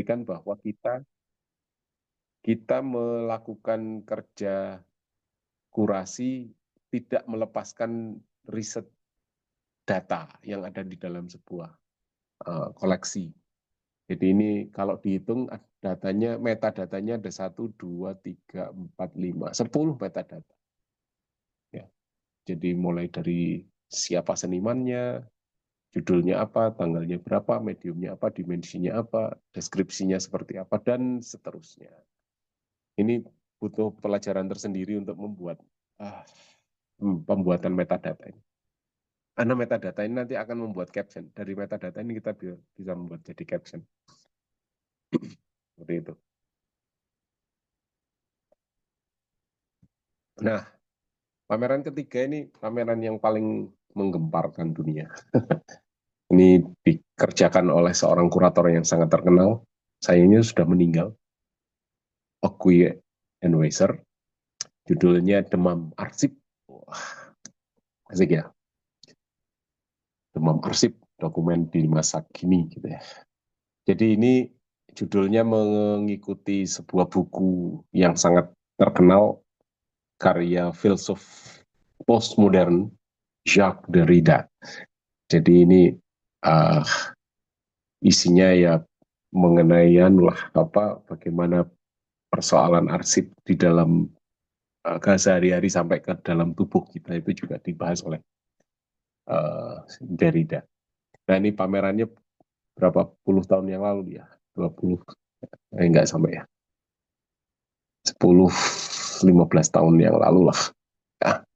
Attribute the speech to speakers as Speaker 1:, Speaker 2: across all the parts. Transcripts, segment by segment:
Speaker 1: membuktikan bahwa kita melakukan kerja kurasi tidak melepaskan riset data yang ada di dalam sebuah koleksi. Jadi ini kalau dihitung datanya, metadatanya ada 1, 2, 3, 4, 5, 10 metadata. Ya. Jadi mulai dari siapa senimannya, judulnya apa, tanggalnya berapa, mediumnya apa, dimensinya apa, deskripsinya seperti apa, dan seterusnya. Ini butuh pelajaran tersendiri untuk membuat pembuatan metadata ini. Karena metadata ini nanti akan membuat caption. Dari metadata ini kita bisa membuat jadi caption. Seperti itu. Nah, pameran ketiga ini pameran yang paling menggemparkan dunia. Ini dikerjakan oleh seorang kurator yang sangat terkenal. Sayangnya sudah meninggal. Okwui Enweiser. Judulnya Demam Arsip. Wah, asik ya. Demam Arsip, dokumen di masa kini gitu ya. Jadi ini judulnya mengikuti sebuah buku yang sangat terkenal, karya filsuf postmodern Jacques Derrida. Jadi ini isinya ya mengenai bagaimana persoalan arsip di dalam sehari-hari sampai ke dalam tubuh kita itu juga dibahas oleh Derrida. Nah ini pamerannya berapa puluh tahun yang lalu ya, 20, enggak sampai ya, 10-15 tahun yang lalu lah. Nah,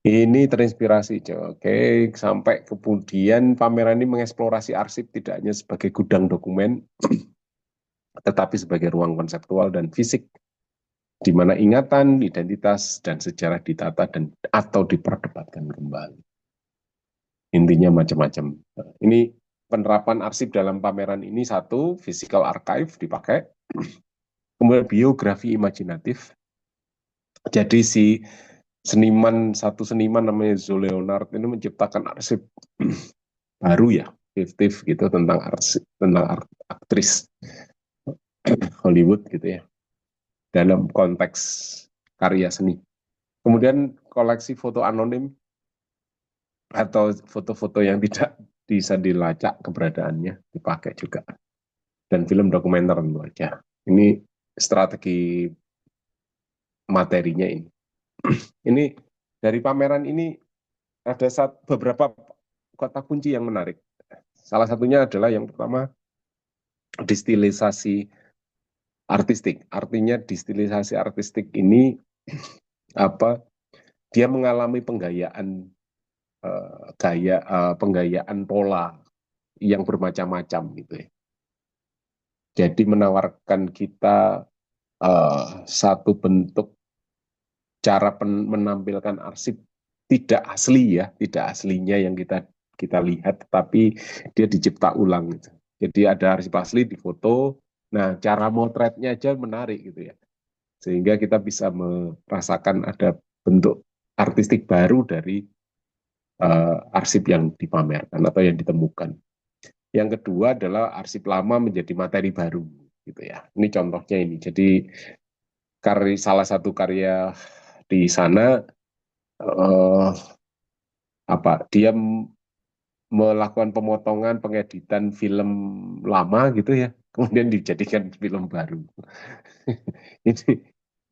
Speaker 1: ini terinspirasi, oke, sampai kemudian pameran ini mengeksplorasi arsip tidak hanya sebagai gudang dokumen, tetapi sebagai ruang konseptual dan fisik, di mana ingatan, identitas, dan sejarah ditata dan atau diperdebatkan kembali. Intinya macam-macam. Ini penerapan arsip dalam pameran ini satu, physical archive dipakai, kemudian biografi imajinatif. Jadi satu seniman namanya Zoe Leonard ini menciptakan arsip baru ya, fiktif gitu tentang arsip, tentang aktris Hollywood gitu ya, dalam konteks karya seni. Kemudian koleksi foto anonim atau foto-foto yang tidak bisa dilacak keberadaannya dipakai juga. Dan film dokumenter tentu aja. Ini strategi materinya ini. Ini dari pameran ini ada beberapa kata kunci yang menarik. Salah satunya adalah yang pertama, distilisasi artistik. Artinya distilisasi artistik ini dia mengalami penggayaan pola yang bermacam-macam gitu ya. Jadi menawarkan kita satu bentuk cara menampilkan arsip tidak asli ya, tidak aslinya yang kita lihat, tapi dia dicipta ulang gitu. Jadi ada arsip asli di foto, nah cara motretnya aja menarik gitu ya, sehingga kita bisa merasakan ada bentuk artistik baru dari arsip yang dipamerkan atau yang ditemukan. Yang kedua adalah arsip lama menjadi materi baru gitu ya. Ini contohnya ini. Jadi salah satu karya di sana dia melakukan pemotongan pengeditan film lama gitu ya, kemudian dijadikan film baru. ini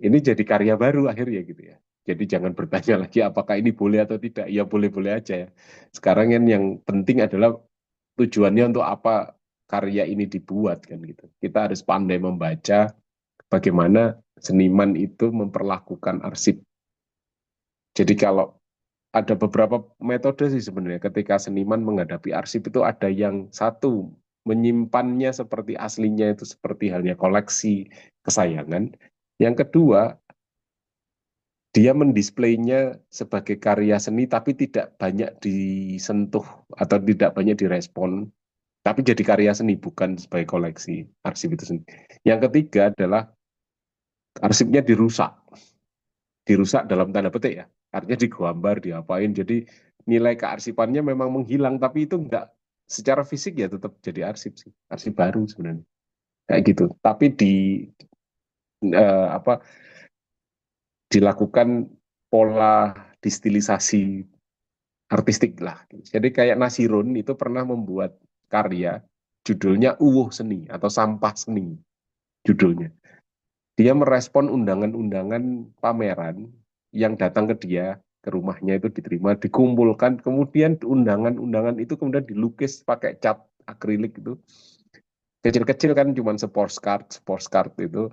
Speaker 1: ini jadi karya baru akhirnya gitu ya. Jadi jangan bertanya lagi apakah ini boleh atau tidak. Ya boleh-boleh aja ya. Sekarang kan yang penting adalah tujuannya untuk apa karya ini dibuat kan gitu. Kita harus pandai membaca bagaimana seniman itu memperlakukan arsip. Jadi kalau ada beberapa metode sih sebenarnya ketika seniman menghadapi arsip itu ada yang satu menyimpannya seperti aslinya itu seperti halnya koleksi kesayangan. Yang kedua, dia mendisplaynya sebagai karya seni tapi tidak banyak disentuh atau tidak banyak direspon, tapi jadi karya seni bukan sebagai koleksi arsip itu sendiri. Yang ketiga adalah arsipnya dirusak dalam tanda petik ya, artinya digambar, diapain, jadi nilai kearsipannya memang menghilang, tapi itu enggak secara fisik ya tetap jadi arsip sih, arsip baru sebenarnya. kayak gitu. Tapi apa dilakukan pola distilisasi artistik lah. Jadi kayak Nasirun itu pernah membuat karya judulnya Uwuh Seni atau Sampah Seni judulnya. Dia merespon undangan-undangan pameran yang datang ke dia, ke rumahnya itu diterima, dikumpulkan, kemudian undangan-undangan itu kemudian dilukis pakai cat akrilik itu. Kecil-kecil kan cuma sports card itu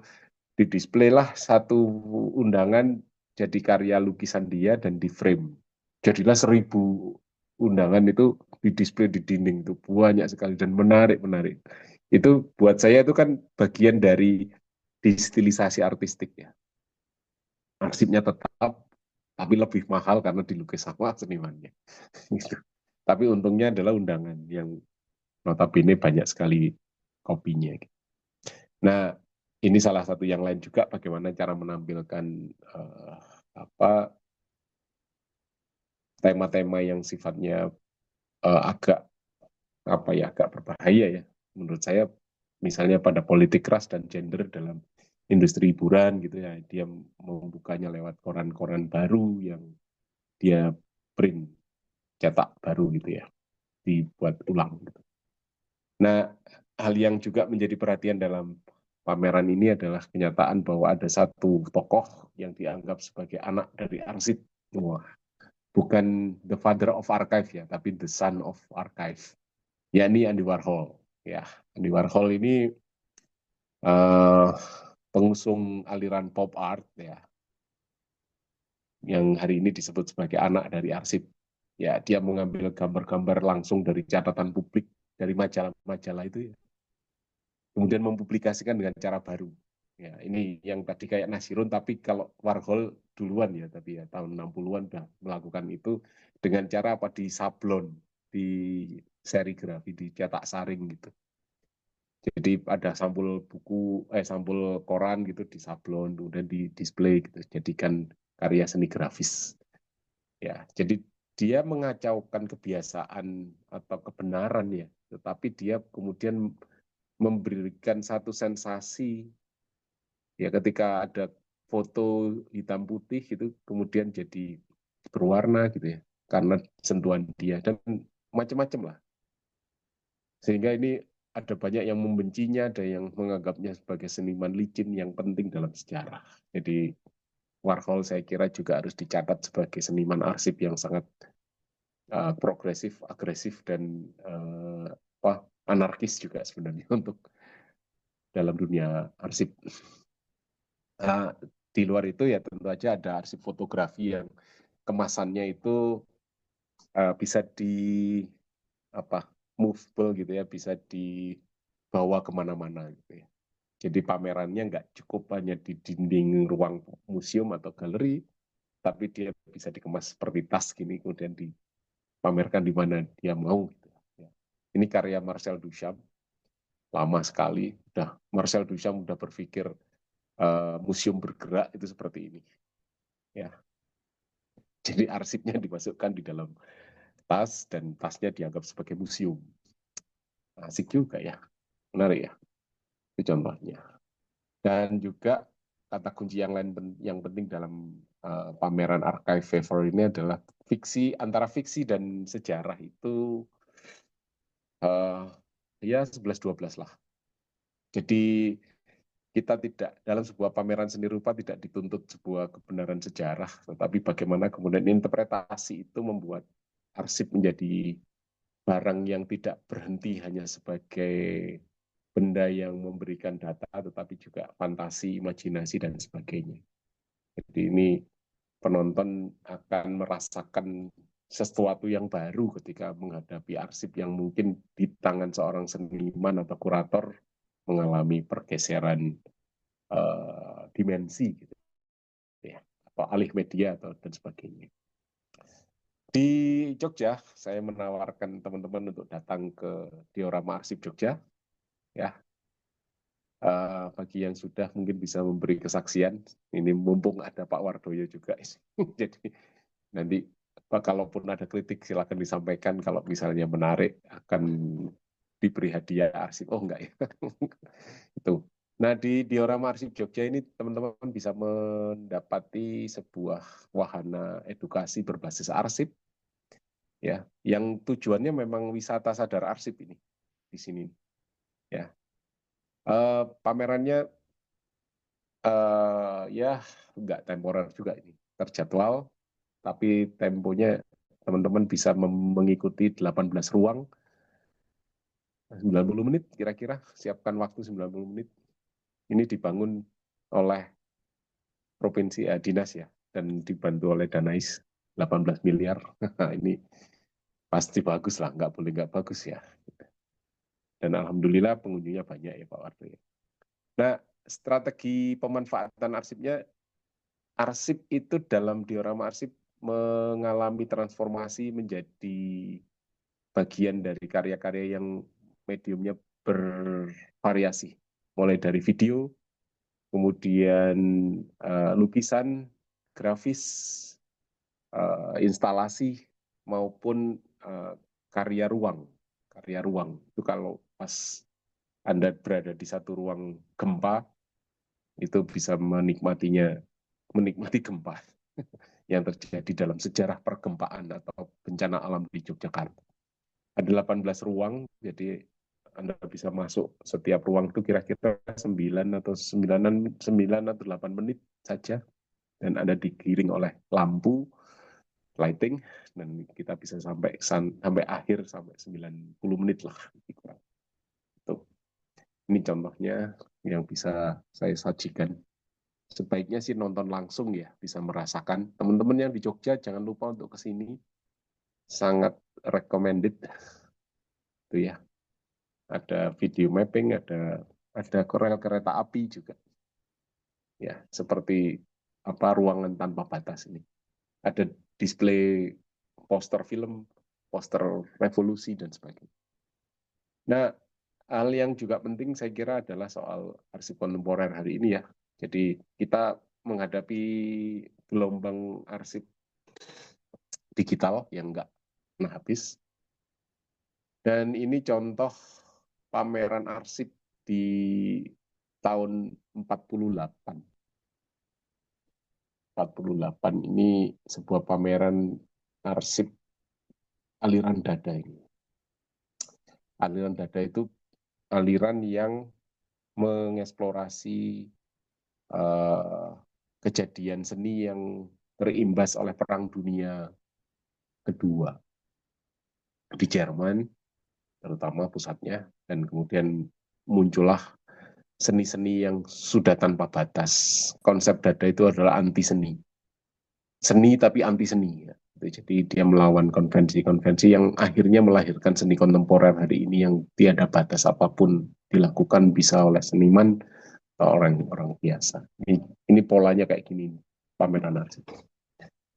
Speaker 1: didisplay lah satu undangan jadi karya lukisan dia dan di frame. Jadilah 1.000 undangan itu didisplay di dinding itu banyak sekali dan menarik. Itu buat saya itu kan bagian dari distilisasi artistik ya. Arsipnya tetap, tapi lebih mahal karena dilukis sama senimannya. Gitu. Tapi untungnya adalah undangan yang notabene banyak sekali kopinya. Nah, ini salah satu yang lain juga bagaimana cara menampilkan uh, apa tema-tema yang sifatnya agak apa ya agak berbahaya ya. Menurut saya misalnya pada politik ras dan gender dalam industri hiburan gitu ya, dia membukanya lewat koran-koran baru yang dia print cetak baru gitu ya, dibuat ulang gitu. Nah, hal yang juga menjadi perhatian dalam pameran ini adalah kenyataan bahwa ada satu tokoh yang dianggap sebagai anak dari arsip. Wah, bukan the father of archive ya, tapi the son of archive, yakni Andy Warhol. Ya, Andy Warhol ini uh, pengusung aliran pop art ya, yang hari ini disebut sebagai anak dari arsip. Ya, dia mengambil gambar-gambar langsung dari catatan publik dari majalah-majalah itu ya, kemudian mempublikasikan dengan cara baru. Ya, ini yang tadi kayak Nasirun, tapi kalau Warhol duluan ya, tapi ya tahun 60-an udah melakukan itu dengan cara apa di sablon, di serigrafi, dicetak saring gitu. Jadi ada sampul buku, sampul koran gitu di sablon, kemudian di display gitu, jadikan karya seni grafis. Ya, jadi dia mengacaukan kebiasaan atau kebenaran ya, tetapi dia kemudian memberikan satu sensasi ya ketika ada foto hitam putih itu kemudian jadi berwarna gitu ya karena sentuhan dia dan macam-macam lah, sehingga ini ada banyak yang membencinya, ada yang menganggapnya sebagai seniman licin yang penting dalam sejarah. Jadi Warhol saya kira juga harus dicatat sebagai seniman arsip yang sangat progresif, agresif dan anarkis juga sebenarnya untuk dalam dunia arsip. Nah, di luar itu ya tentu aja ada arsip fotografi yang kemasannya itu bisa di apa movable gitu ya, bisa dibawa kemana-mana gitu ya. Jadi pamerannya nggak cukup hanya di dinding ruang museum atau galeri, tapi dia bisa dikemas seperti tas gini, kemudian dipamerkan di mana dia mau. Gitu. Ya. Ini karya Marcel Duchamp, lama sekali. Udah Marcel Duchamp udah berpikir museum bergerak itu seperti ini. Ya, jadi arsipnya dimasukkan di dalam tas dan tasnya dianggap sebagai museum. Asik juga ya, menarik ya. Itu contohnya. Dan juga kata kunci yang lain yang penting dalam pameran archive favor ini adalah fiksi, antara fiksi dan sejarah itu uh, ya 11-12 lah. Jadi kita tidak dalam sebuah pameran seni rupa tidak dituntut sebuah kebenaran sejarah, tetapi bagaimana kemudian interpretasi itu membuat arsip menjadi barang yang tidak berhenti hanya sebagai benda yang memberikan data, tetapi juga fantasi, imajinasi, dan sebagainya. Jadi ini penonton akan merasakan sesuatu yang baru ketika menghadapi arsip yang mungkin di tangan seorang seniman atau kurator mengalami pergeseran dimensi gitu ya, atau alih media atau dan sebagainya. Di Jogja, saya menawarkan teman-teman untuk datang ke Diorama Arsip Jogja ya. Bagi yang sudah mungkin bisa memberi kesaksian, ini mumpung ada Pak Wardoyo juga. Jadi nanti kalaupun ada kritik silakan disampaikan, kalau misalnya menarik akan diberi hadiah arsip. Oh enggak ya. Itu Nah, di Diorama Arsip Jogja ini teman-teman bisa mendapati sebuah wahana edukasi berbasis arsip ya, yang tujuannya memang wisata sadar arsip ini di sini ya. Pamerannya ya nggak temporer juga ini, terjadwal, tapi temponya teman-teman bisa mengikuti 18 ruang 90 menit kira-kira, siapkan waktu 90 menit. Ini dibangun oleh provinsi dinas ya, dan dibantu oleh Danais 18 miliar. Ini pasti bagus lah, nggak boleh nggak bagus ya. Dan alhamdulillah pengunjungnya banyak ya Pak Wardo ya. Nah, strategi pemanfaatan arsipnya, arsip itu dalam diorama arsip mengalami transformasi menjadi bagian dari karya-karya yang mediumnya bervariasi. Mulai dari video, kemudian lukisan, grafis, instalasi, maupun karya ruang. Karya ruang itu kalau pas Anda berada di satu ruang gempa, itu bisa menikmati gempa yang terjadi dalam sejarah pergempaan atau bencana alam di Yogyakarta. Ada 18 ruang, jadi Anda bisa masuk setiap ruang itu kira-kira 9 atau 8 menit saja, dan Anda digiring oleh lampu, lighting, dan kita bisa sampai akhir sampai 90 menit lah. Itu. Ini contohnya yang bisa saya sajikan. Sebaiknya sih nonton langsung ya, bisa merasakan. Teman-teman yang di Jogja jangan lupa untuk kesini, sangat recommended itu ya. Ada video mapping, ada rel kereta api juga ya, seperti apa ruangan tanpa batas ini. Ada display poster film, poster revolusi dan sebagainya. Nah, hal yang juga penting saya kira adalah soal arsip kontemporer hari ini ya. Jadi kita menghadapi gelombang arsip digital yang nggak pernah habis. Dan ini contoh pameran arsip di tahun 48. 48 ini sebuah pameran arsip aliran dada ini. Aliran dada itu aliran yang mengeksplorasi uh, kejadian seni yang terimbas oleh Perang Dunia Kedua di Jerman, terutama pusatnya, dan kemudian muncullah seni-seni yang sudah tanpa batas. Konsep dada itu adalah anti seni, seni tapi anti seni. Ya. Jadi dia melawan konvensi-konvensi yang akhirnya melahirkan seni kontemporer hari ini yang tiada batas, apapun dilakukan bisa oleh seniman atau orang-orang biasa. Ini polanya kayak gini, pameran arsip.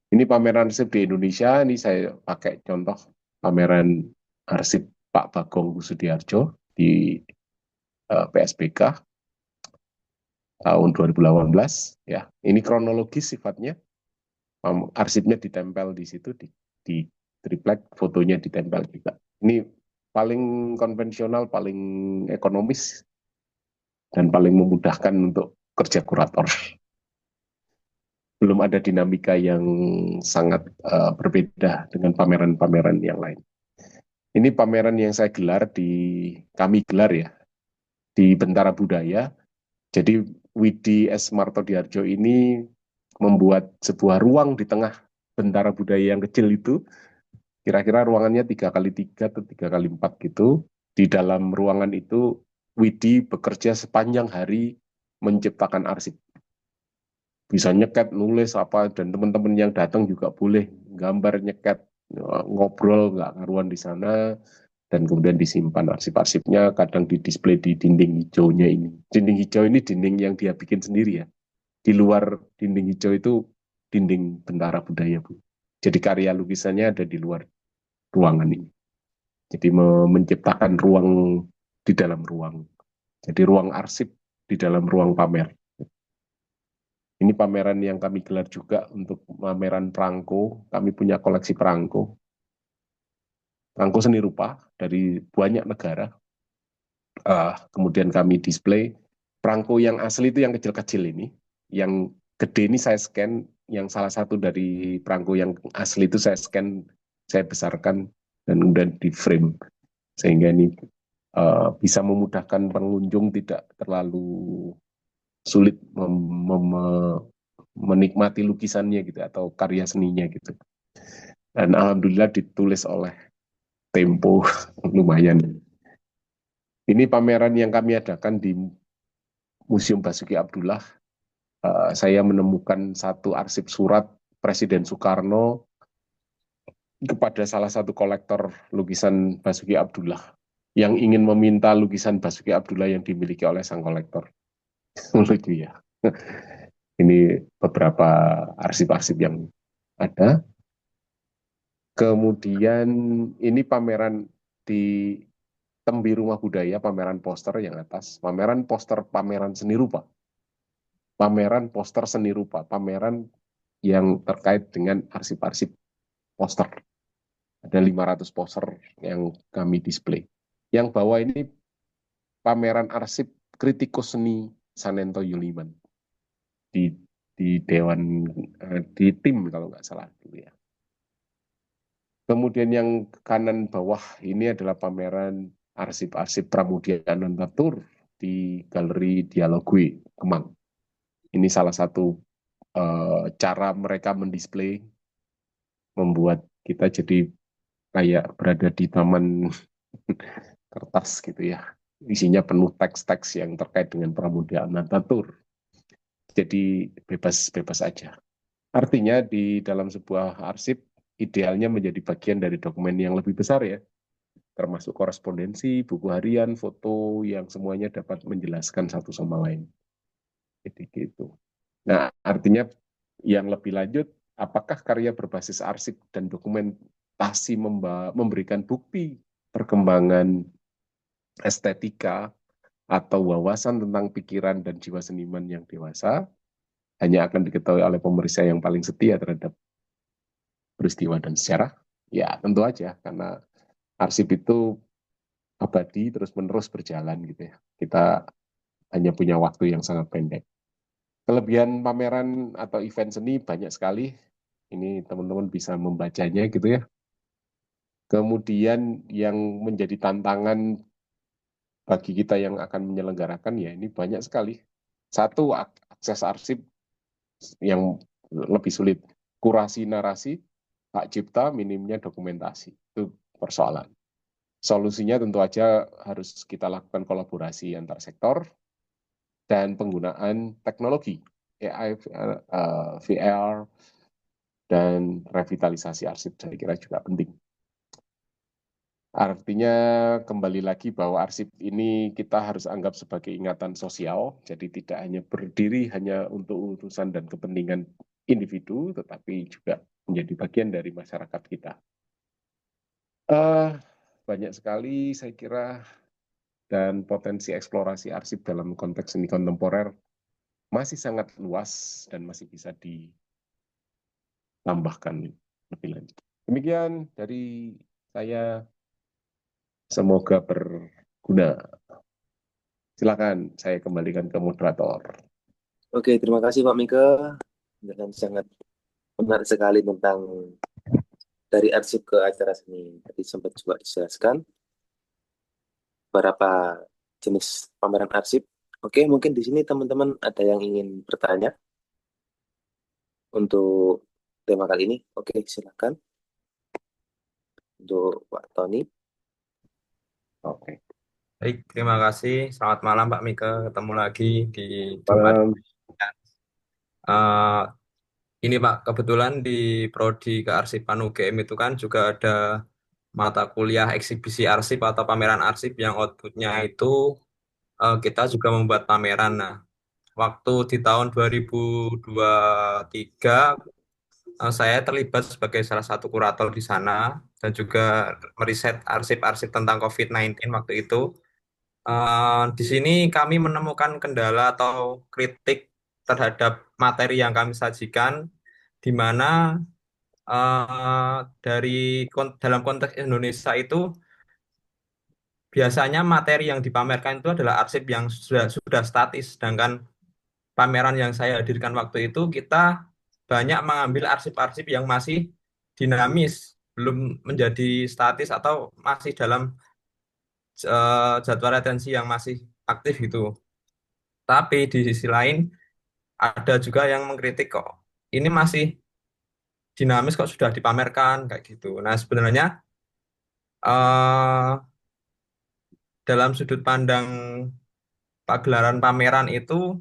Speaker 1: Ini pameran arsip di Indonesia, ini saya pakai contoh pameran arsip Pak Bagong Kusudiarjo di PSBK tahun 2018. Ya, ini kronologis sifatnya, arsipnya ditempel di situ, di triplek, fotonya ditempel juga. Ini paling konvensional, paling ekonomis, dan paling memudahkan untuk kerja kurator. Belum ada dinamika yang sangat berbeda dengan pameran-pameran yang lain. Ini pameran yang kami gelar ya, di Bentara Budaya. Jadi Widi S. Martodiarjo ini membuat sebuah ruang di tengah Bentara Budaya yang kecil itu, kira-kira ruangannya 3x3 atau 3x4 gitu. Di dalam ruangan itu Widi bekerja sepanjang hari menciptakan arsip. Bisa nyeket, nulis apa, dan teman-teman yang datang juga boleh gambar, nyeket, ngobrol, nggak ngaruan di sana, dan kemudian disimpan arsip-arsipnya, kadang didisplay di dinding hijaunya ini. Dinding hijau ini dinding yang dia bikin sendiri ya. Di luar dinding hijau itu dinding Bentara Budaya, Bu. Jadi karya lukisannya ada di luar ruangan ini. Jadi menciptakan ruang di dalam ruang. Jadi ruang arsip di dalam ruang pamer. Ini pameran yang kami gelar juga untuk pameran perangko. Kami punya koleksi perangko. Perangko seni rupa dari banyak negara. Kemudian kami display perangko yang asli itu yang kecil-kecil ini, yang gede ini saya scan, yang salah satu dari perangko yang asli itu saya scan, saya besarkan dan kemudian di frame sehingga ini bisa memudahkan pengunjung tidak terlalu sulit menikmati lukisannya gitu atau karya seninya gitu. Dan alhamdulillah ditulis oleh Tempo lumayan. Ini pameran yang kami adakan di Museum Basuki Abdullah. Saya menemukan satu arsip surat Presiden Soekarno kepada salah satu kolektor lukisan Basuki Abdullah yang ingin meminta lukisan Basuki Abdullah yang dimiliki oleh sang kolektor. Lucu ya. Ini beberapa arsip-arsip yang ada. Kemudian ini pameran di Tembi Rumah Budaya, pameran poster yang atas, pameran poster pameran seni rupa, pameran poster seni rupa, pameran yang terkait dengan arsip-arsip poster. Ada 500 poster yang kami display. Yang bawah ini pameran arsip kritikus seni Sanento Yuliman di dewan di tim kalau nggak salah dulu ya. Kemudian yang kanan bawah ini adalah pameran arsip-arsip Pramudia Anantatur di Galeri Dialogue Kemang. Ini salah satu cara mereka mendisplay, membuat kita jadi kayak berada di taman kertas gitu ya. Isinya penuh teks-teks yang terkait dengan Pramudia Anantatur. Jadi bebas-bebas aja. Artinya di dalam sebuah arsip idealnya menjadi bagian dari dokumen yang lebih besar ya, termasuk korespondensi, buku harian, foto yang semuanya dapat menjelaskan satu sama lain. Jadi gitu. Nah, artinya yang lebih lanjut, apakah karya berbasis arsip dan dokumentasi memberikan bukti perkembangan estetika atau wawasan tentang pikiran dan jiwa seniman yang dewasa hanya akan diketahui oleh pemeriksa yang paling setia terhadap peristiwa dan sejarah? Ya, tentu aja, karena arsip itu abadi terus-menerus berjalan gitu ya. Kita hanya punya waktu yang sangat pendek. Kelebihan pameran atau event seni banyak sekali. Ini teman-teman bisa membacanya gitu ya. Kemudian yang menjadi tantangan bagi kita yang akan menyelenggarakan ya ini banyak sekali. Satu, akses arsip yang lebih sulit. Kurasi narasi, hak cipta, minimnya dokumentasi. Itu persoalan. Solusinya tentu aja harus kita lakukan kolaborasi antar sektor dan penggunaan teknologi AI, VR, dan revitalisasi arsip saya kira juga penting. Artinya kembali lagi bahwa arsip ini kita harus anggap sebagai ingatan sosial, jadi tidak hanya berdiri hanya untuk urusan dan kepentingan individu, tetapi juga menjadi bagian dari masyarakat kita. Banyak sekali saya kira dan potensi eksplorasi arsip dalam konteks seni kontemporer masih sangat luas dan masih bisa ditambahkan lebih lanjut. Demikian dari saya, semoga berguna. Silakan saya kembalikan ke moderator.
Speaker 2: Oke, terima kasih Pak Mika. Dengan sangat menarik sekali tentang dari arsip ke acara seni. Tadi sempat juga dijelaskan beberapa jenis pameran arsip. Oke, mungkin di sini teman-teman ada yang ingin bertanya untuk tema kali ini. Oke, silakan untuk Pak Tony.
Speaker 1: Oke.
Speaker 3: Baik, terima kasih. Selamat malam Pak Mika. Ketemu lagi di Jumat.
Speaker 1: Malam.
Speaker 3: Eh, ini Pak, kebetulan di Prodi Kearsipan UGM itu kan juga ada mata kuliah eksibisi arsip atau pameran arsip yang outputnya itu kita juga membuat pameran. Nah, waktu di tahun 2023 saya terlibat sebagai salah satu kurator di sana dan juga meriset arsip-arsip tentang COVID-19 waktu itu. Di sini kami menemukan kendala atau kritik terhadap materi yang kami sajikan, di mana dari dalam konteks Indonesia itu biasanya materi yang dipamerkan itu adalah arsip yang sudah statis, sedangkan pameran yang saya hadirkan waktu itu kita banyak mengambil arsip-arsip yang masih dinamis, belum menjadi statis atau masih dalam jadwal retensi yang masih aktif gitu. Tapi di sisi lain ada juga yang mengkritik kok ini masih dinamis kok sudah dipamerkan kayak gitu. Nah, sebenarnya eh, dalam sudut pandang pagelaran pameran itu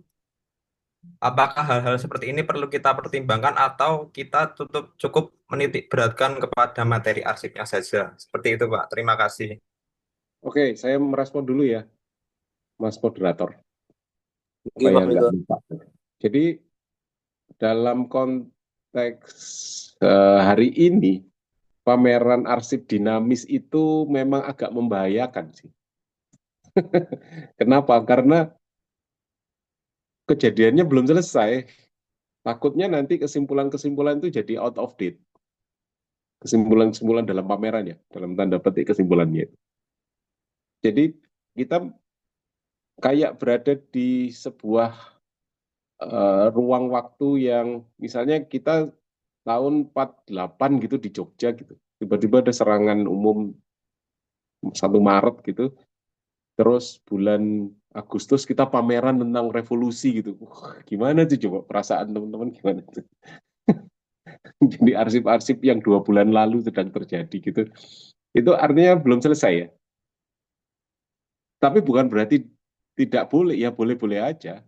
Speaker 3: apakah hal-hal seperti ini perlu kita pertimbangkan atau kita cukup menitik beratkan kepada materi arsipnya saja? Seperti itu, Pak. Terima kasih.
Speaker 1: Oke, saya merespon dulu ya, Mas Moderator,
Speaker 2: Oke,
Speaker 1: supaya
Speaker 2: Pak
Speaker 1: nggak
Speaker 2: Miko.
Speaker 1: lupa. Jadi dalam konteks hari ini, pameran arsip dinamis itu memang agak membahayakan sih. Kenapa? Karena kejadiannya belum selesai. Takutnya nanti kesimpulan-kesimpulan itu jadi out of date. Kesimpulan-kesimpulan dalam pamerannya, dalam tanda petik kesimpulannya. Jadi kita kayak berada di sebuah ruang waktu yang misalnya kita tahun 48 gitu di Jogja gitu. Tiba-tiba ada serangan umum 1 Maret gitu. Terus bulan Agustus kita pameran tentang revolusi gitu. Gimana tuh coba perasaan teman-teman gimana tuh? Jadi arsip-arsip yang 2 bulan lalu sedang terjadi gitu. Itu artinya belum selesai ya. Tapi bukan berarti tidak boleh, ya boleh-boleh aja.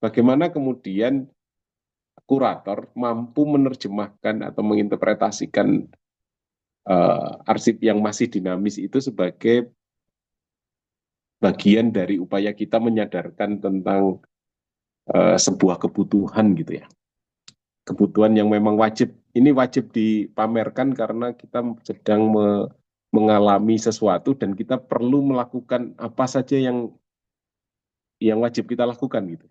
Speaker 1: Bagaimana kemudian kurator mampu menerjemahkan atau menginterpretasikan arsip yang masih dinamis itu sebagai bagian dari upaya kita menyadarkan tentang sebuah kebutuhan gitu ya. Kebutuhan yang memang wajib, ini wajib dipamerkan karena kita sedang mengalami sesuatu dan kita perlu melakukan apa saja yang wajib kita lakukan gitu.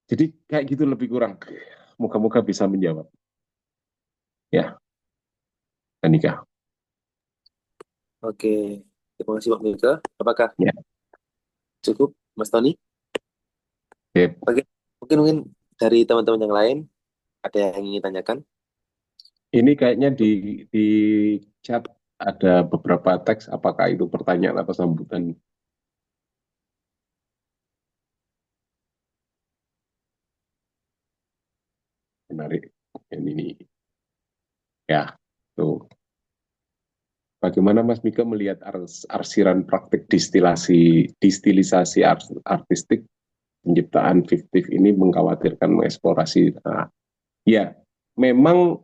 Speaker 1: Jadi kayak gitu lebih kurang. Moga-moga bisa menjawab. Ya, Anika.
Speaker 2: Oke, terima kasih Pak Miko. Apakah
Speaker 1: Ya,
Speaker 2: cukup, Mas Tony?
Speaker 1: oke.
Speaker 2: Oke, mungkin dari teman-teman yang lain ada yang ingin tanyakan?
Speaker 1: Ini kayaknya di chat ada beberapa teks. Apakah itu pertanyaan atau sambutan? Menarik. Ini ya, tuh. Bagaimana Mas Mika melihat arsiran praktik distilisasi artistik penciptaan fiktif ini mengkhawatirkan mengeksplorasi. Nah, ya, memang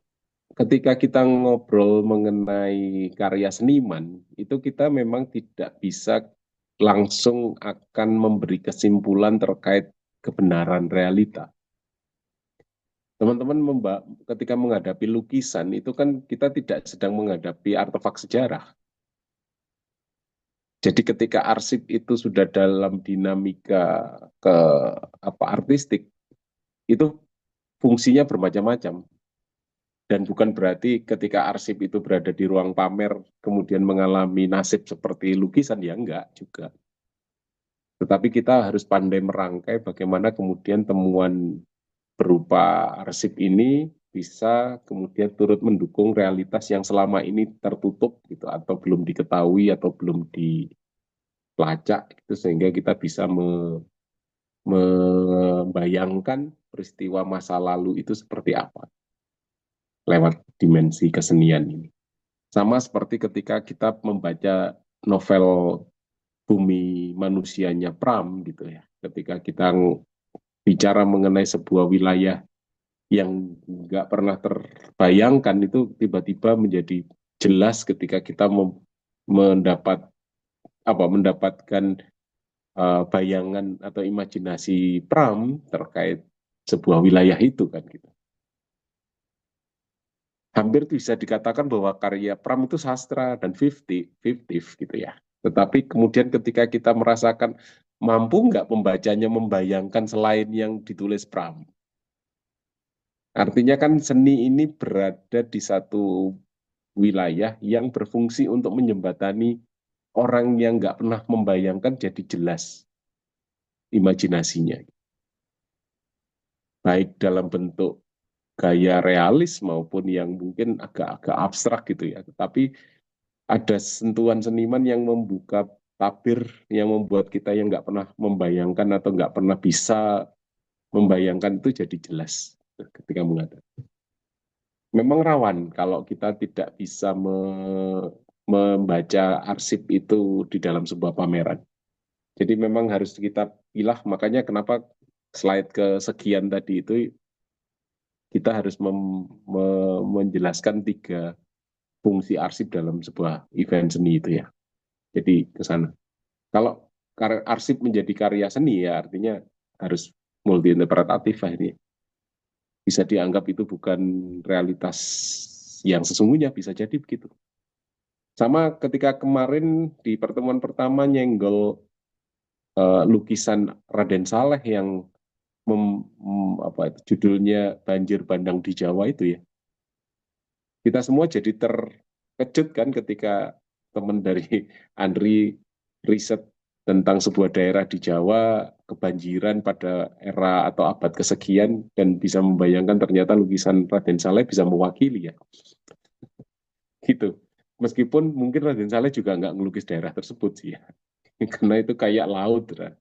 Speaker 1: ketika kita ngobrol mengenai karya seniman, itu kita memang tidak bisa langsung akan memberi kesimpulan terkait kebenaran realita. Teman-teman ketika menghadapi lukisan itu kan kita tidak sedang menghadapi artefak sejarah. Jadi ketika arsip itu sudah dalam dinamika ke artistik, itu fungsinya bermacam-macam. Dan bukan berarti ketika arsip itu berada di ruang pamer kemudian mengalami nasib seperti lukisan, ya enggak juga. Tetapi kita harus pandai merangkai bagaimana kemudian temuan berupa arsip ini bisa kemudian turut mendukung realitas yang selama ini tertutup gitu atau belum diketahui atau belum dilacak gitu, sehingga kita bisa membayangkan peristiwa masa lalu itu seperti apa lewat dimensi kesenian ini. Sama seperti ketika kita membaca novel Bumi Manusianya Pram gitu ya. Ketika kita bicara mengenai sebuah wilayah yang nggak pernah terbayangkan itu tiba-tiba menjadi jelas ketika kita mendapatkan bayangan atau imajinasi Pram terkait sebuah wilayah itu kan gitu. Hampir bisa dikatakan bahwa karya Pram itu sastra dan fiktif gitu ya. Tetapi kemudian ketika kita merasakan mampu nggak pembacanya membayangkan selain yang ditulis Pram. Artinya kan seni ini berada di satu wilayah yang berfungsi untuk menjembatani orang yang nggak pernah membayangkan jadi jelas imajinasinya, baik dalam bentuk gaya realis maupun yang mungkin agak-agak abstrak gitu ya. Tetapi ada sentuhan seniman yang membuka tabir yang membuat kita yang nggak pernah membayangkan atau nggak pernah bisa membayangkan itu jadi jelas ketika menghadap. Memang rawan kalau kita tidak bisa membaca arsip itu di dalam sebuah pameran. Jadi memang harus kita pilah, makanya kenapa slide kesekian tadi itu kita harus menjelaskan 3 fungsi arsip dalam sebuah event seni itu ya. Jadi ke sana. Kalau arsip menjadi karya seni ya artinya harus multi interpretatif lah ini. Bisa dianggap itu bukan realitas yang sesungguhnya, bisa jadi begitu. Sama ketika kemarin di pertemuan pertama nyenggol lukisan Raden Saleh yang judulnya Banjir Bandang di Jawa itu ya. Kita semua jadi terkejut kan ketika teman dari Andri riset tentang sebuah daerah di Jawa kebanjiran pada era atau abad kesekian dan bisa membayangkan ternyata lukisan Raden Saleh bisa mewakili ya gitu. Meskipun mungkin Raden Saleh juga nggak ngelukis daerah tersebut sih ya, karena itu kayak laut lah.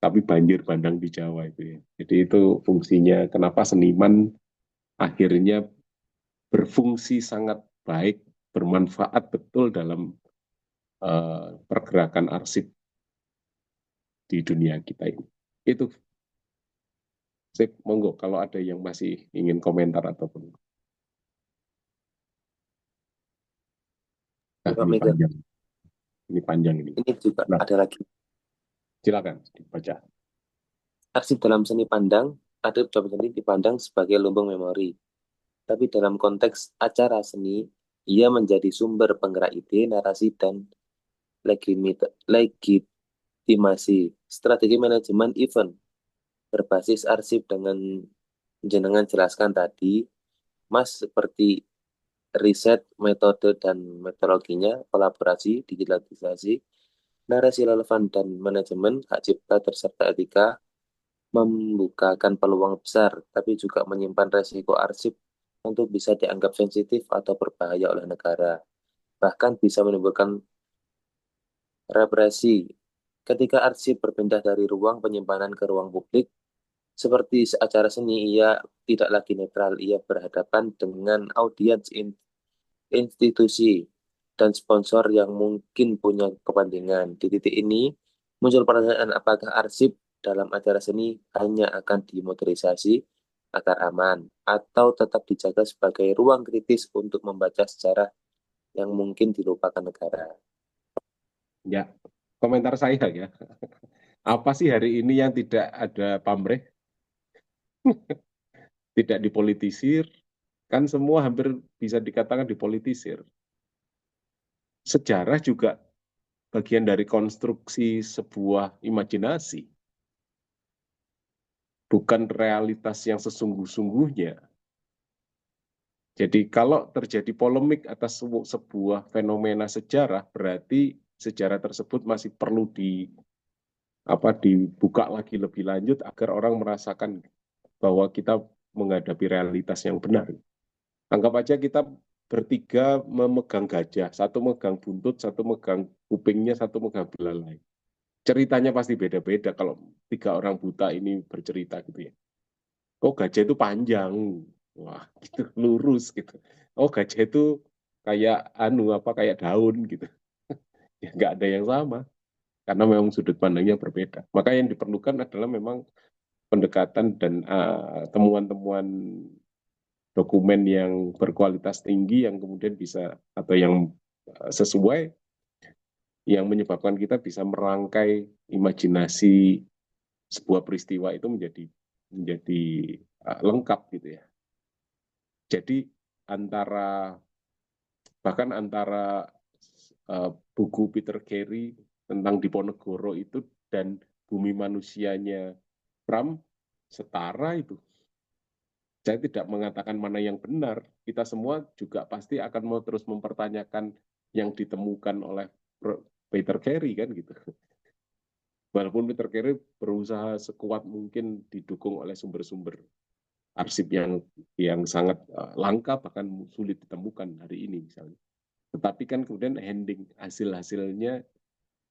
Speaker 1: Tapi banjir bandang di Jawa itu ya. Jadi itu fungsinya kenapa seniman akhirnya berfungsi sangat baik, bermanfaat betul dalam pergerakan arsip di dunia kita ini. Itu, sip, monggo kalau ada yang masih ingin komentar ataupun
Speaker 2: Pak
Speaker 1: ini
Speaker 2: Mega,
Speaker 1: panjang, ini panjang ini.
Speaker 2: ini juga
Speaker 1: Nah,
Speaker 2: ada lagi.
Speaker 1: silakan dibaca.
Speaker 2: Arsip dalam seni pandang, arsip dalam seni dipandang sebagai lumbung memori. Tapi dalam konteks acara seni, ia menjadi sumber penggerak ide, narasi, dan legitimasi strategi manajemen event berbasis arsip dengan jenengan jelaskan tadi, Mas, seperti riset, metode, dan metodologinya, kolaborasi, digitalisasi, narasi relevan, dan manajemen hak cipta terserta etika membukakan peluang besar, tapi juga menyimpan resiko arsip untuk bisa dianggap sensitif atau berbahaya oleh negara. Bahkan bisa menimbulkan represi. Ketika arsip berpindah dari ruang penyimpanan ke ruang publik, seperti acara seni, ia tidak lagi netral, ia berhadapan dengan audiens institusi dan sponsor yang mungkin punya kepentingan. Di titik ini, muncul pertanyaan apakah arsip dalam acara seni hanya akan dimotorisasi agar aman, atau tetap dijaga sebagai ruang kritis untuk membaca sejarah yang mungkin dilupakan negara.
Speaker 1: Ya, komentar saya ya. Apa sih hari ini yang tidak ada pamrih, tidak dipolitisir? Kan semua hampir bisa dikatakan dipolitisir. Sejarah juga bagian dari konstruksi sebuah imajinasi, bukan realitas yang sesungguh-sungguhnya. Jadi kalau terjadi polemik atas sebuah fenomena sejarah, berarti sejarah tersebut masih perlu dibuka lagi lebih lanjut agar orang merasakan bahwa kita menghadapi realitas yang benar. Anggap aja kita bertiga memegang gajah, satu megang buntut, satu megang kupingnya, satu megang belalai. Ceritanya pasti beda-beda kalau 3 orang buta ini bercerita gitu ya. Oh, gajah itu panjang, wah gitu, lurus gitu. Oh, gajah itu kayak kayak daun gitu. Ya nggak ada yang sama karena memang sudut pandangnya berbeda. Maka yang diperlukan adalah memang pendekatan dan temuan-temuan dokumen yang berkualitas tinggi yang kemudian bisa atau yang sesuai yang menyebabkan kita bisa merangkai imajinasi sebuah peristiwa itu menjadi lengkap gitu ya. Jadi antara bahkan antara buku Peter Carey tentang Diponegoro itu dan Bumi Manusianya Pram setara itu. Saya tidak mengatakan mana yang benar. Kita semua juga pasti akan mau terus mempertanyakan yang ditemukan oleh Peter Carey kan gitu. Walaupun Peter Carey berusaha sekuat mungkin didukung oleh sumber-sumber arsip yang sangat langka bahkan sulit ditemukan hari ini misalnya. Tetapi kan kemudian hasil-hasilnya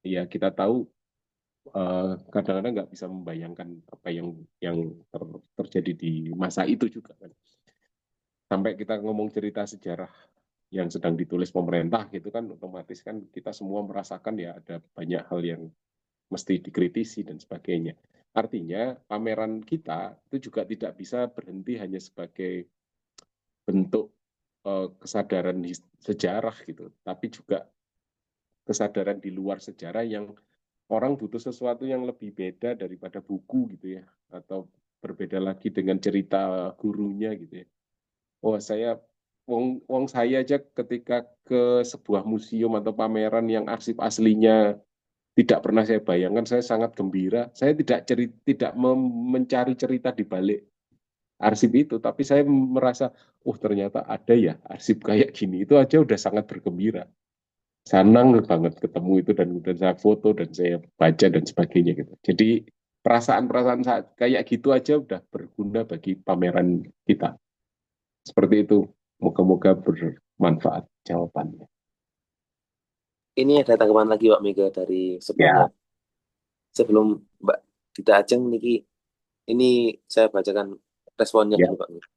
Speaker 1: ya kita tahu kadang-kadang nggak bisa membayangkan apa yang terjadi di masa itu juga kan. Sampai kita ngomong cerita sejarah yang sedang ditulis pemerintah gitu kan, otomatis kan kita semua merasakan ya ada banyak hal yang mesti dikritisi dan sebagainya. Artinya pameran kita itu juga tidak bisa berhenti hanya sebagai bentuk kesadaran sejarah gitu, tapi juga kesadaran di luar sejarah yang orang butuh sesuatu yang lebih beda daripada buku gitu ya, atau berbeda lagi dengan cerita gurunya gitu ya. Oh saya, wong saya aja ketika ke sebuah museum atau pameran yang arsip aslinya tidak pernah saya bayangkan, saya sangat gembira. Saya tidak mencari cerita di balik arsip itu, tapi saya merasa, oh ternyata ada ya arsip kayak gini. Itu aja udah sangat bergembira. Senang banget ketemu itu dan kemudian saya foto dan saya baca dan sebagainya gitu. Jadi perasaan-perasaan saat kayak gitu aja udah berguna bagi pameran kita. Seperti itu. Moga-moga bermanfaat jawabannya.
Speaker 2: Ini ada tanggapan lagi Pak Mega dari sebelumnya.
Speaker 1: Ya,
Speaker 2: Sebelum Mbak Dita Ajeng niki, ini saya bacakan responnya
Speaker 1: ya.
Speaker 2: gini Pak Mega.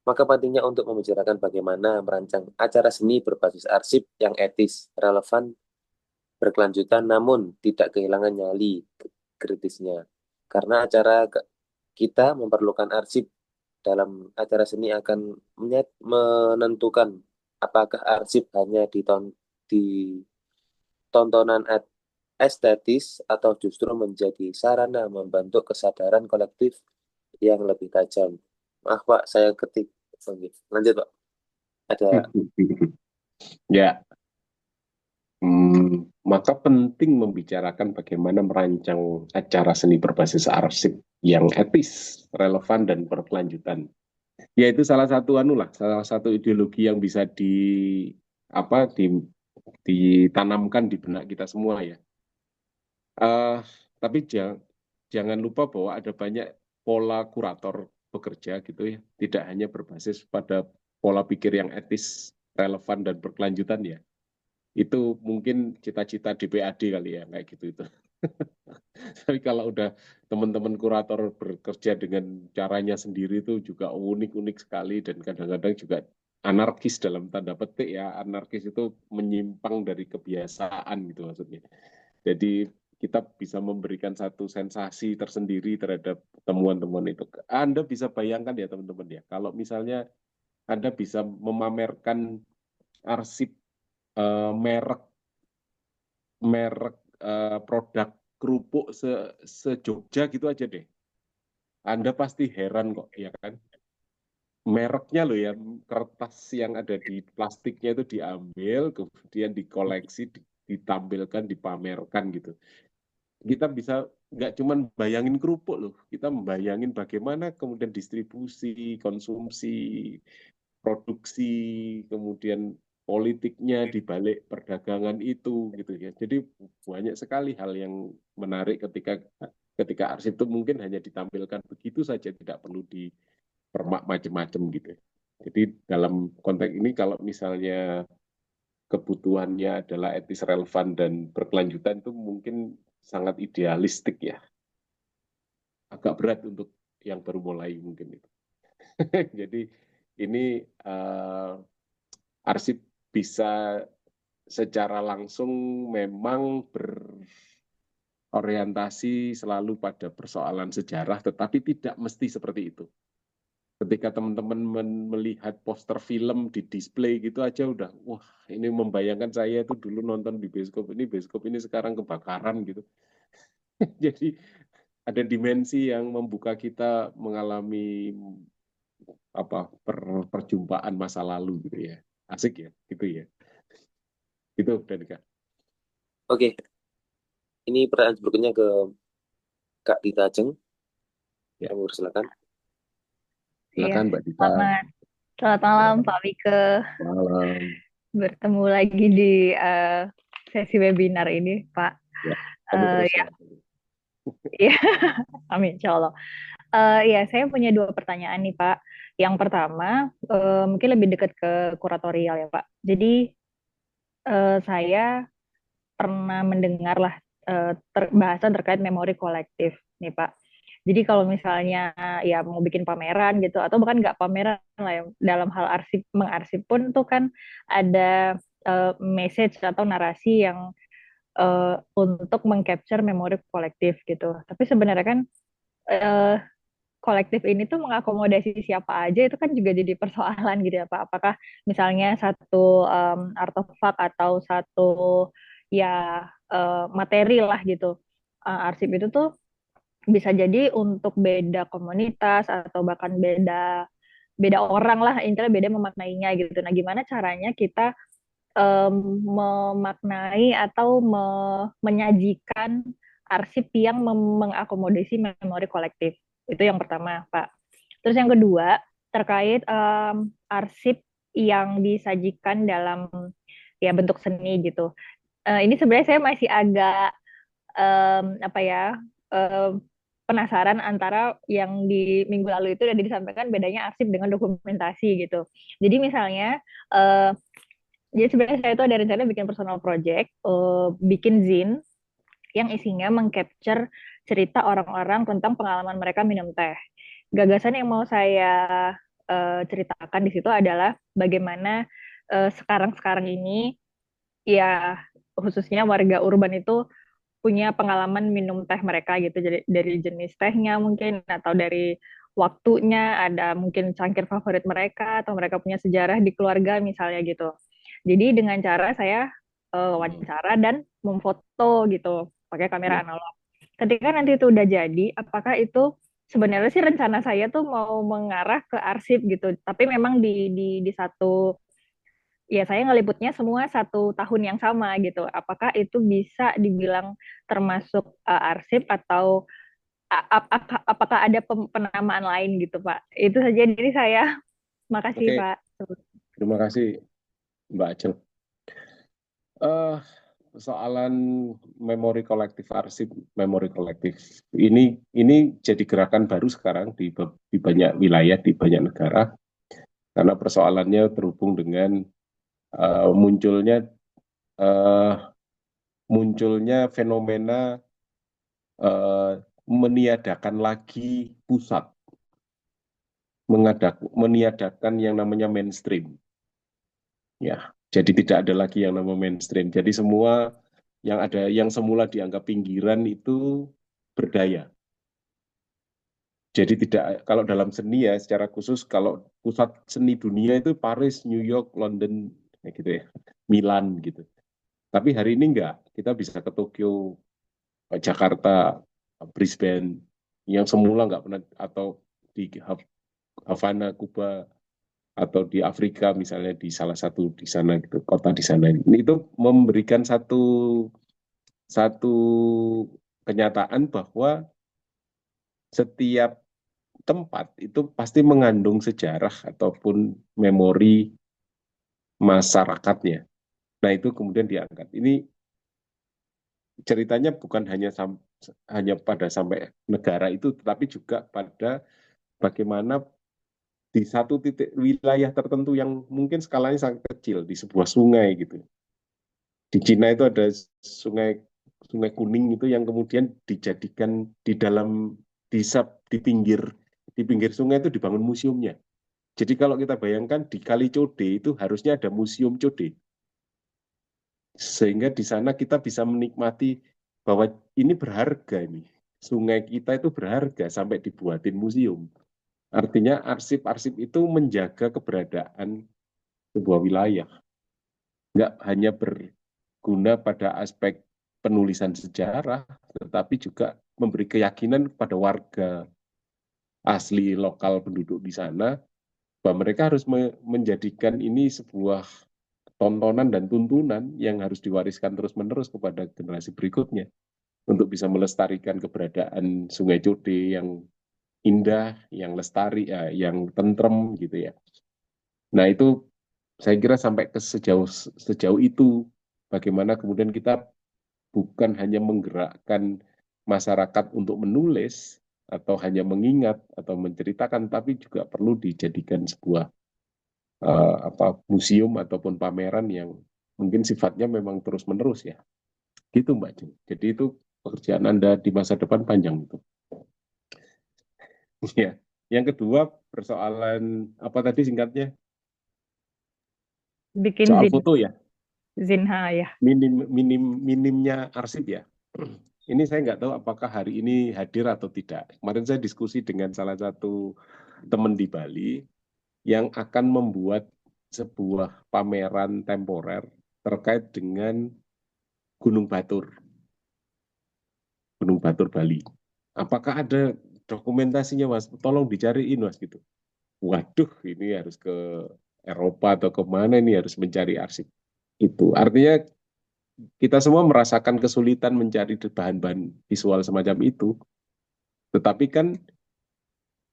Speaker 2: Maka pentingnya untuk membicarakan bagaimana merancang acara seni berbasis arsip yang etis, relevan, berkelanjutan, namun tidak kehilangan nyali kritisnya. Karena kita memerlukan arsip dalam acara seni akan menentukan apakah arsip hanya di tontonan estetis atau justru menjadi sarana membentuk kesadaran kolektif yang lebih tajam. Maaf Pak, saya ketik. Oke, lanjut Pak. Ada
Speaker 1: Ya, maka penting membicarakan bagaimana merancang acara seni berbasis arsip yang etis, relevan, dan berkelanjutan. Ya itu salah satu ideologi yang bisa apa ditanamkan di benak kita semua ya. Eh, tapi jangan lupa bahwa ada banyak pola kurator bekerja gitu ya, tidak hanya berbasis pada pola pikir yang etis, relevan, dan berkelanjutan ya. Itu mungkin cita-cita DPAD kali ya, kayak gitu itu. Tapi kalau udah teman-teman kurator bekerja dengan caranya sendiri itu juga unik-unik sekali dan kadang-kadang juga anarkis dalam tanda petik ya. Anarkis itu menyimpang dari kebiasaan gitu maksudnya. Jadi kita bisa memberikan satu sensasi tersendiri terhadap temuan-temuan itu. Anda bisa bayangkan ya teman-teman ya, kalau misalnya Anda bisa memamerkan arsip merek merek produk kerupuk se-Jogja gitu aja deh. Anda pasti heran kok, ya kan? Mereknya loh ya, kertas yang ada di plastiknya itu diambil, kemudian dikoleksi, ditampilkan, dipamerkan gitu. Kita bisa nggak cuma bayangin kerupuk loh, kita membayangin bagaimana kemudian distribusi, konsumsi, produksi, kemudian politiknya di balik perdagangan itu gitu ya. Jadi banyak sekali hal yang menarik ketika ketika arsip itu mungkin hanya ditampilkan begitu saja, tidak perlu dipermak macam-macam gitu. Jadi dalam konteks ini kalau misalnya kebutuhannya adalah etis, relevan, dan berkelanjutan itu mungkin sangat idealistik ya. Agak berat untuk yang baru mulai mungkin itu. Jadi ini arsip bisa secara langsung memang berorientasi selalu pada persoalan sejarah, tetapi tidak mesti seperti itu. Ketika teman-teman melihat poster film di display gitu aja udah, wah ini membayangkan saya itu dulu nonton di bioskop ini sekarang kebakaran gitu. Jadi ada dimensi yang membuka kita mengalami perjumpaan masa lalu gitu ya. Asik ya, gitu ya. Itu Danika.
Speaker 2: Oke, ini pertanyaan berikutnya ke Kak Dita Ajeng.
Speaker 1: Ya,
Speaker 2: Kamu silakan.
Speaker 4: Iya,
Speaker 1: silakan Mbak Dita.
Speaker 4: selamat malam Pak Mika.
Speaker 1: Malam.
Speaker 4: Bertemu lagi di sesi webinar ini, Pak.
Speaker 1: Ya, kamu terus
Speaker 4: Ya,
Speaker 1: ya.
Speaker 4: ya, amin, insya Allah. Ya, saya punya dua pertanyaan nih, Pak. Yang pertama, mungkin lebih dekat ke kuratorial ya, Pak. Jadi, saya pernah mendengar lah bahasan terkait memori kolektif nih, Pak. Jadi kalau misalnya ya mau bikin pameran gitu, atau bahkan nggak pameran lah ya, dalam hal arsip, mengarsip pun tuh kan ada message atau narasi yang untuk mengcapture memori kolektif gitu. Tapi sebenarnya kan eh, kolektif ini tuh mengakomodasi siapa aja itu kan juga jadi persoalan gitu ya Pak. Apakah misalnya satu artefak atau satu ya materi lah gitu. Arsip itu tuh bisa jadi untuk beda komunitas atau bahkan beda beda orang lah, intinya beda memaknainya gitu. Nah, gimana caranya kita memaknai atau menyajikan arsip yang mengakomodasi memori kolektif. Itu yang pertama, Pak. Terus yang kedua, terkait arsip yang disajikan dalam ya bentuk seni gitu. Ini sebenarnya saya masih agak apa ya penasaran antara yang di minggu lalu itu udah disampaikan bedanya arsip dengan dokumentasi gitu. Jadi misalnya jadi sebenarnya saya itu ada rencana bikin personal project, bikin zine yang isinya mengcapture cerita orang-orang tentang pengalaman mereka minum teh. Gagasan yang mau saya ceritakan di situ adalah bagaimana sekarang-sekarang ini ya khususnya warga urban itu punya pengalaman minum teh mereka gitu. Jadi dari jenis tehnya mungkin atau dari waktunya, ada mungkin cangkir favorit mereka atau mereka punya sejarah di keluarga misalnya gitu. Jadi dengan cara saya wawancara dan memfoto gitu pakai kamera
Speaker 1: Ya.
Speaker 4: analog. Ketika nanti itu udah jadi, apakah itu sebenarnya sih rencana saya tuh mau mengarah ke arsip gitu, tapi memang di satu ya saya ngeliputnya semua satu tahun yang sama gitu. Apakah itu bisa dibilang termasuk arsip atau apakah ada penamaan lain gitu, Pak? Itu saja dari saya. Makasih,
Speaker 1: Oke,
Speaker 4: Pak.
Speaker 1: terima kasih Mbak Acel. Eh, Soalan memori kolektif arsip, memori kolektif ini jadi gerakan baru sekarang di banyak wilayah, di banyak negara, karena persoalannya terhubung dengan munculnya eh, munculnya fenomena eh, meniadakan lagi pusat, meniadakan yang namanya mainstream. Ya, jadi tidak ada lagi yang namanya mainstream. Jadi semua yang ada yang semula dianggap pinggiran itu berdaya. Jadi tidak, kalau dalam seni ya secara khusus, kalau pusat seni dunia itu Paris, New York, London, kayak gitu ya, Milan gitu. Tapi hari ini enggak, kita bisa ke Tokyo, Jakarta, Brisbane, yang semula nggak pernah, atau di Havana, Kuba, atau di Afrika misalnya di salah satu di sana gitu, kota di sana. Itu memberikan satu satu kenyataan bahwa setiap tempat itu pasti mengandung sejarah ataupun memori masyarakatnya. Nah, itu kemudian diangkat. Ini ceritanya bukan hanya pada sampai negara itu, tetapi juga pada bagaimana di satu titik wilayah tertentu yang mungkin skalanya sangat kecil di sebuah sungai gitu. Di Cina itu ada sungai sungai kuning itu yang kemudian dijadikan di dalam di pinggir sungai itu dibangun museumnya. Jadi kalau kita bayangkan di Kali Code itu harusnya ada museum Code, sehingga di sana kita bisa menikmati bahwa ini berharga ini. Sungai kita itu berharga sampai dibuatin museum. Artinya arsip-arsip itu menjaga keberadaan sebuah wilayah. Nggak hanya berguna pada aspek penulisan sejarah, tetapi juga memberi keyakinan kepada warga asli lokal penduduk di sana bahwa mereka harus menjadikan ini sebuah tontonan dan tuntunan yang harus diwariskan terus-menerus kepada generasi berikutnya untuk bisa melestarikan keberadaan Sungai Code yang indah, yang lestari, ya, yang tentrem gitu ya. Nah itu saya kira sampai ke sejauh itu bagaimana kemudian kita bukan hanya menggerakkan masyarakat untuk menulis atau hanya mengingat atau menceritakan, tapi juga perlu dijadikan sebuah museum ataupun pameran yang mungkin sifatnya memang terus-menerus ya. Gitu Mbak Jeng. Jadi itu pekerjaan Anda di masa depan panjang itu. Ya. Yang kedua persoalan apa tadi singkatnya?
Speaker 4: Bikin
Speaker 1: Soal foto ya.
Speaker 4: Zinha ya.
Speaker 1: Minimnya arsip ya. Ini saya nggak tahu apakah hari ini hadir atau tidak. Kemarin saya diskusi dengan salah satu teman di Bali yang akan membuat sebuah pameran temporer terkait dengan Gunung Batur Bali. Apakah ada dokumentasinya Mas? Tolong dicariin Mas gitu. Waduh, ini harus ke Eropa atau kemana ini harus mencari arsip itu. Artinya kita semua merasakan kesulitan mencari bahan-bahan visual semacam itu. Tetapi kan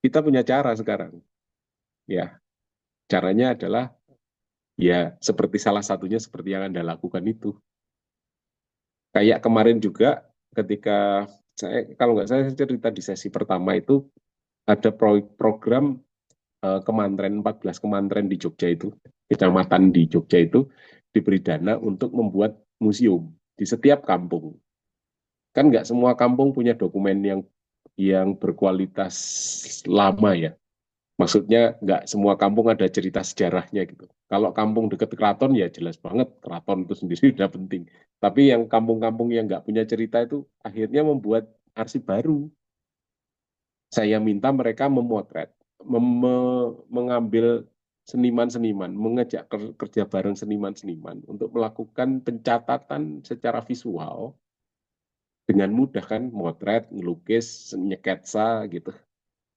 Speaker 1: kita punya cara sekarang. Ya, caranya adalah ya seperti salah satunya seperti yang Anda lakukan itu. Kayak kemarin juga ketika saya, kalau nggak saya cerita di sesi pertama itu ada program kemantren 14 kemantren di Jogja itu, kecamatan di Jogja itu diberi dana untuk membuat museum di setiap kampung. Kan nggak semua kampung punya dokumen yang berkualitas lama ya. Maksudnya nggak semua kampung ada cerita sejarahnya gitu. Kalau kampung dekat keraton ya jelas banget keraton itu sendiri sudah penting. Tapi yang kampung-kampung yang nggak punya cerita itu akhirnya membuat arsip baru. Saya minta mereka memotret, mengambil seniman-seniman, mengajak kerja bareng seniman-seniman untuk melakukan pencatatan secara visual dengan mudah kan, motret, ngelukis, nyeketsa gitu,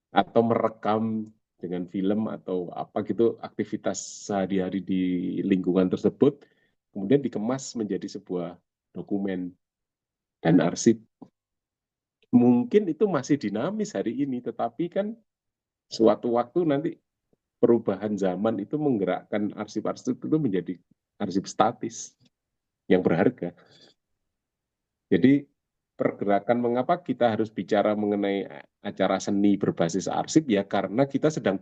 Speaker 1: atau merekam dengan film atau apa gitu aktivitas sehari-hari di lingkungan tersebut, kemudian dikemas menjadi sebuah dokumen dan arsip. Mungkin itu masih dinamis hari ini, tetapi kan suatu waktu nanti perubahan zaman itu menggerakkan arsip-arsip itu menjadi arsip statis yang berharga. Jadi pergerakan mengapa kita harus bicara mengenai acara seni berbasis arsip ya karena kita sedang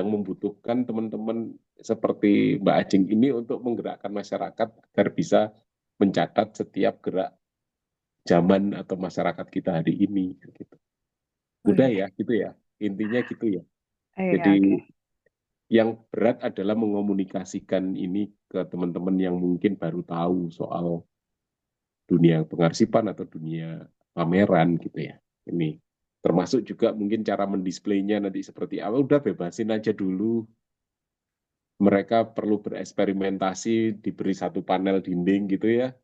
Speaker 1: membutuhkan teman-teman seperti Mbak Ajeng ini untuk menggerakkan masyarakat agar bisa mencatat setiap gerak zaman atau masyarakat kita hari ini gitu. Mudah ya gitu ya, intinya gitu ya. Jadi yang berat adalah mengomunikasikan ini ke teman-teman yang mungkin baru tahu soal dunia pengarsipan atau dunia pameran gitu ya. Ini termasuk juga mungkin cara mendisplaynya nanti seperti apa, udah bebasin aja dulu. Mereka perlu bereksperimentasi, diberi satu panel dinding gitu ya.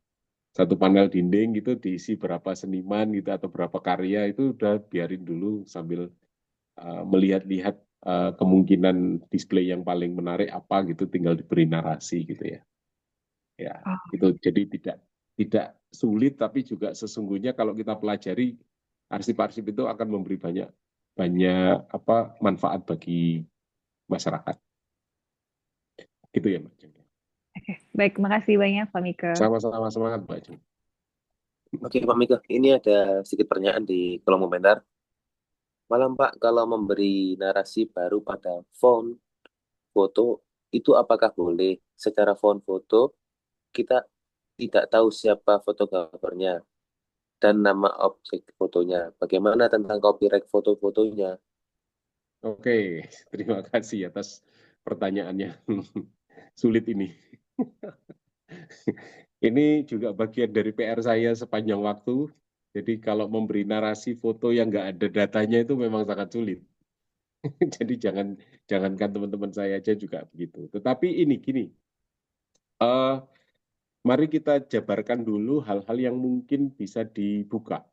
Speaker 1: Satu panel dinding gitu diisi berapa seniman gitu atau berapa karya itu udah biarin dulu sambil melihat-lihat kemungkinan display yang paling menarik apa gitu tinggal diberi narasi gitu ya. Ya, itu jadi tidak sulit tapi juga sesungguhnya kalau kita pelajari arsip-arsip itu akan memberi banyak manfaat bagi masyarakat. Gitu ya, Mbak Jeng.
Speaker 4: Oke, baik, makasih banyak Pak Mika.
Speaker 1: Sama-sama semangat, Mbak Jeng.
Speaker 2: Oke, Pak Mika, ini ada sedikit pertanyaan di kolom komentar. Malam Pak, kalau memberi narasi baru pada font foto, itu apakah boleh? Secara font foto, kita tidak tahu siapa fotografernya dan nama objek fotonya. Bagaimana tentang copyright foto-fotonya?
Speaker 1: Oke, terima kasih atas pertanyaannya. Sulit ini. Ini juga bagian dari PR saya sepanjang waktu. Jadi kalau memberi narasi foto yang nggak ada datanya itu memang sangat sulit. Jadi jangankan teman-teman saya aja juga begitu. Tetapi ini gini, mari kita jabarkan dulu hal-hal yang mungkin bisa dibuka.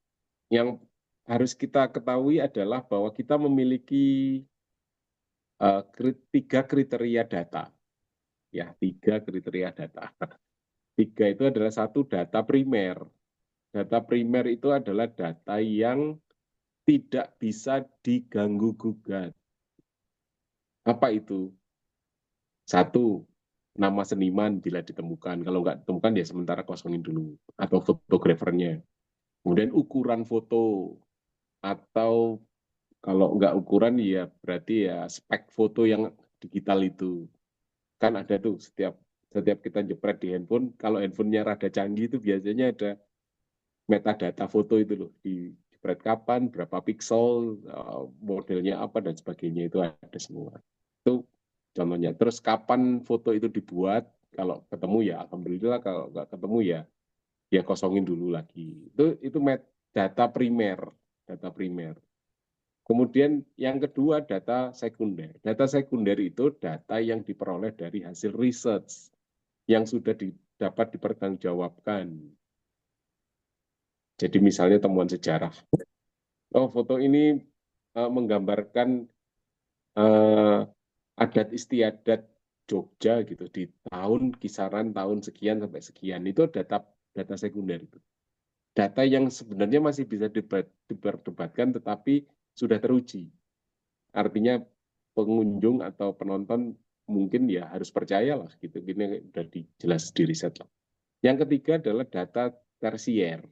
Speaker 1: Yang harus kita ketahui adalah bahwa kita memiliki tiga kriteria data. Ya, tiga kriteria data. Tiga itu adalah satu data primer. Data primer itu adalah data yang tidak bisa diganggu-gugat. Apa itu? Satu, nama seniman bila ditemukan. Kalau nggak ditemukan ya sementara kosongin dulu. Atau fotografernya. Kemudian ukuran foto. Atau kalau nggak ukuran ya berarti ya spek foto yang digital itu. Kan ada tuh setiap kita jepret di handphone, kalau handphonenya rada canggih itu biasanya ada metadata foto itu loh, di jepret kapan, berapa pixel, modelnya apa dan sebagainya itu ada semua. Itu contohnya. Terus kapan foto itu dibuat, kalau ketemu ya alhamdulillah, kalau nggak ketemu ya kosongin dulu lagi. Itu data primer, data primer. Kemudian yang kedua data sekunder. Data sekunder itu data yang diperoleh dari hasil research yang sudah dapat dipertanggungjawabkan. Jadi misalnya temuan sejarah. Oh, foto ini menggambarkan adat istiadat Jogja gitu di kisaran tahun sekian sampai sekian. Itu data sekunder itu. Data yang sebenarnya masih bisa diperdebatkan tetapi sudah teruji. Artinya pengunjung atau penonton mungkin ya harus percayalah gitu. Ini udah jelas di riset lah. Yang ketiga adalah data tersier.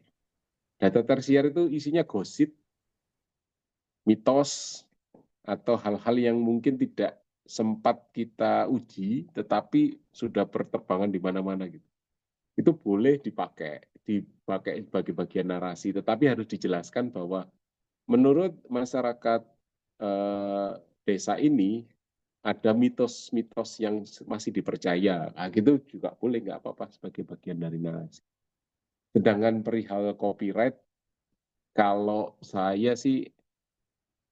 Speaker 1: Data tersier itu isinya gosip, mitos, atau hal-hal yang mungkin tidak sempat kita uji, tetapi sudah berterbangan di mana-mana gitu. Itu boleh dipakai sebagai bagian narasi, tetapi harus dijelaskan bahwa menurut masyarakat desa ini ada mitos-mitos yang masih dipercaya. Nah, gitu juga boleh, nggak apa-apa sebagai bagian dari narasi. Sedangkan perihal copyright, kalau saya sih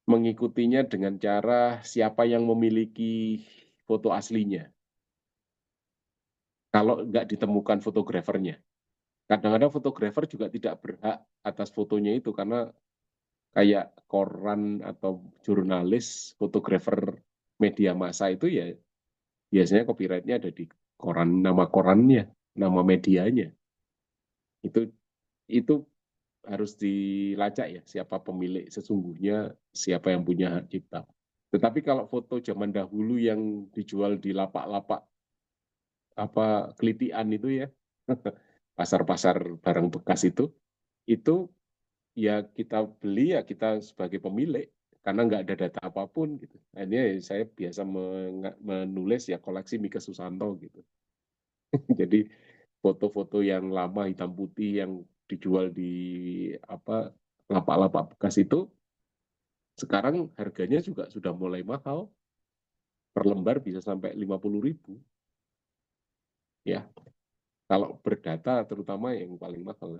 Speaker 1: mengikutinya dengan cara siapa yang memiliki foto aslinya. Kalau nggak ditemukan fotografernya. Kadang-kadang fotografer juga tidak berhak atas fotonya itu karena kayak koran atau jurnalis, fotografer media massa itu ya biasanya copyrightnya ada di koran, nama korannya, nama medianya. Itu harus dilacak ya siapa pemilik sesungguhnya, siapa yang punya hak cipta. Tetapi kalau foto zaman dahulu yang dijual di lapak-lapak kelitian itu ya, pasar-pasar barang bekas itu ya kita beli ya kita sebagai pemilik karena nggak ada data apapun gitu. Akhirnya saya biasa menulis ya koleksi Mika Susanto gitu. Jadi foto-foto yang lama hitam putih yang dijual di lapak-lapak bekas itu sekarang harganya juga sudah mulai mahal. Per lembar bisa sampai 50.000 ya. Kalau berdata terutama yang paling mahal.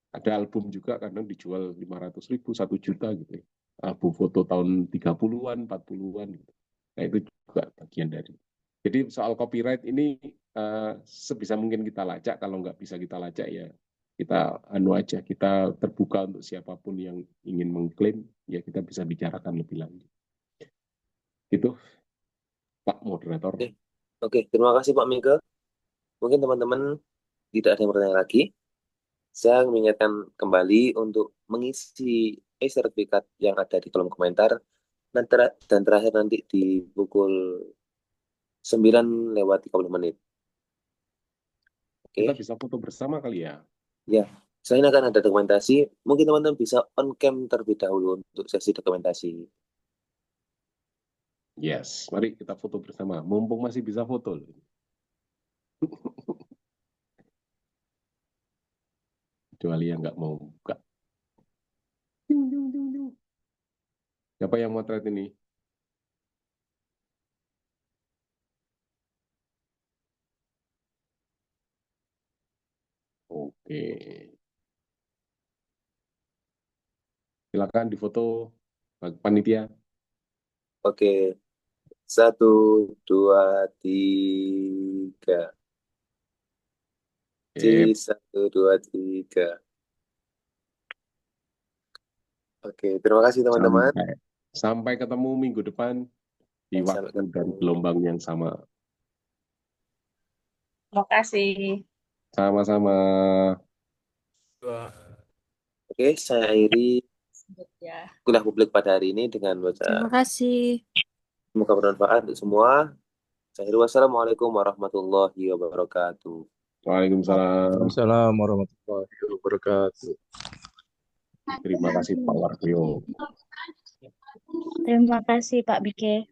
Speaker 1: Ada album juga kadang dijual 500.000, 1 juta gitu ya. Album foto tahun 30-an, 40-an gitu. Nah itu juga bagian dari. Jadi soal copyright ini sebisa mungkin kita lacak, kalau nggak bisa kita lacak ya kita aja, kita terbuka untuk siapapun yang ingin mengklaim, ya kita bisa bicarakan lebih lanjut. Itu Pak Moderator.
Speaker 2: Oke, terima kasih Pak Mika. Mungkin teman-teman tidak ada yang bertanya lagi. Saya mengingatkan kembali untuk mengisi sertifikat yang ada di kolom komentar dan terakhir nanti di pukul 9:30. Oke.
Speaker 1: Kita bisa foto bersama kali ya.
Speaker 2: Ya, selain akan ada dokumentasi, mungkin teman-teman bisa on cam terlebih dahulu untuk sesi dokumentasi.
Speaker 1: Yes, mari kita foto bersama. Mumpung masih bisa foto. Kecuali yang nggak mau buka. Siapa yang motret ini? Oke. Silakan difoto panitia.
Speaker 2: Oke, 1, 2, 3.
Speaker 1: Oke.
Speaker 2: 1, 2, 3. Oke, terima kasih teman-teman.
Speaker 1: Sampai ketemu minggu depan di waktu dan gelombang yang sama.
Speaker 4: Terima kasih.
Speaker 1: Sama-sama.
Speaker 2: Oke, saya akhiri kuliah publik pada hari ini dengan baca.
Speaker 5: Terima kasih.
Speaker 2: Semoga bermanfaat untuk semua. Akhirul wassalamualaikum warahmatullahi wabarakatuh.
Speaker 1: Waalaikumsalam.
Speaker 5: Assalamualaikum warahmatullahi wabarakatuh.
Speaker 1: Terima kasih Pak Wardio.
Speaker 6: Terima kasih Pak Bike.